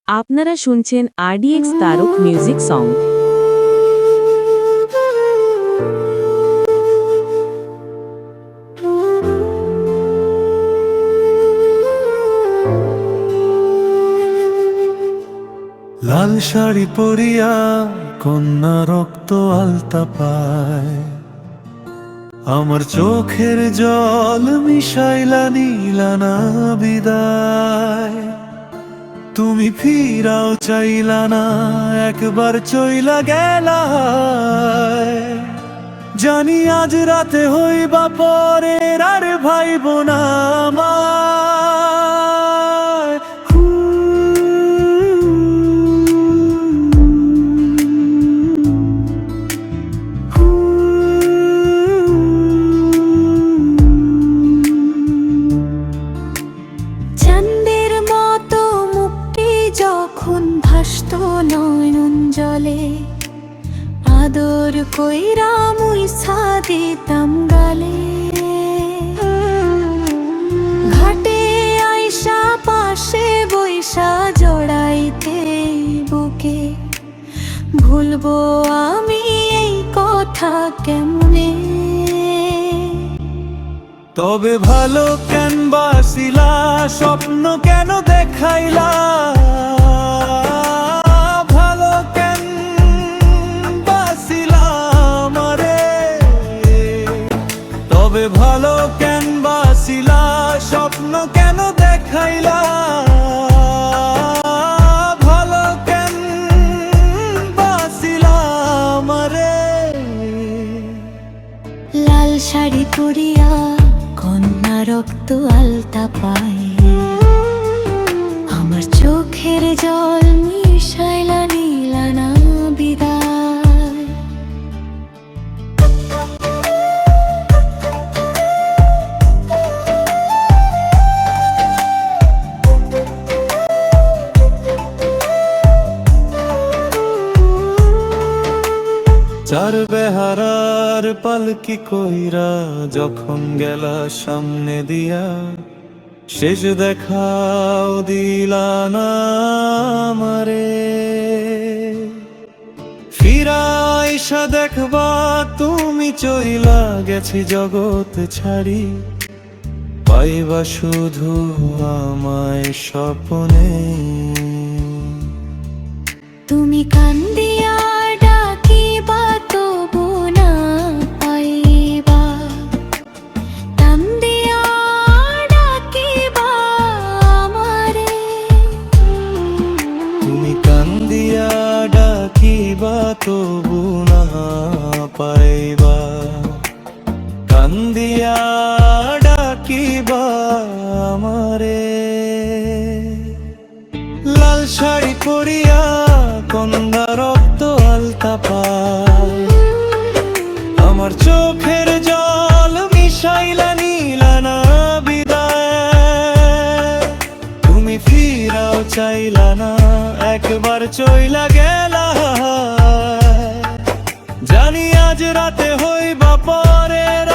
আপনারা শুনছেন RDX Tarak music song. লাল শাড়ি পরিয়া কন্যা রক্ত আলতা পায়, আমার চোখের জল মিশাইলা নীলানা বিদায়। তুমি ফিরাও চাইলা না, একবার চইলা গেলা। জানি আজ রাতে হইবা পরের আর ভাইব না আমায়। চাঁদের মতো মুক্তি যখন ভাসত নয়ন জলে, আদর কইরা মুইসা দিতাম গালে। ঘাটে আইসা পাশে বইসা জড়াইতে বুকে, ভুলবো আমি এই কথা কেমনে? তবে ভালো কেন বাসিলা, স্বপ্ন কেন দেখাইলা? ভালো কেন বাসিলা আমারে? তবে ভালো কেন বাসিলা, স্বপ্ন কেন দেখাইলা? ভালো কেন বাসিলা আমারে? লাল শাড়ি পরিয়া কন্যা রক্ত আলতা পায়, আমার চোখের জল মিশাইলা নীলানা বিদায়। চার বেহারার পালকি কইরা যখন গেলা সামনে দিয়া, শেষ দেখাও দিলা না আমারে। ফিরাইসা দেখবা তুমি চইলা গেছি জগৎ ছাড়ি, পাইবা শুধু আমায় স্বপ্নে। তুমি কান্দিয়া ডাকিবা তবু না পাইবা, কান্দিয়া ডাকিবা আমারে। তুমি কান্দিয়া ডাকিবা তবু না পাইবা, কান্দিয়া ডাকিবা আমারে। লাল শাড়ি পরিয়া কন্যা রক্ত আলতা পায়, আমার চোখের জল মিশাইলা নীলানা বিদায়। তুমি ফিরাও চাইলা না, একবার চইলা গেলা। জানি আজ রাতে হইবা পরের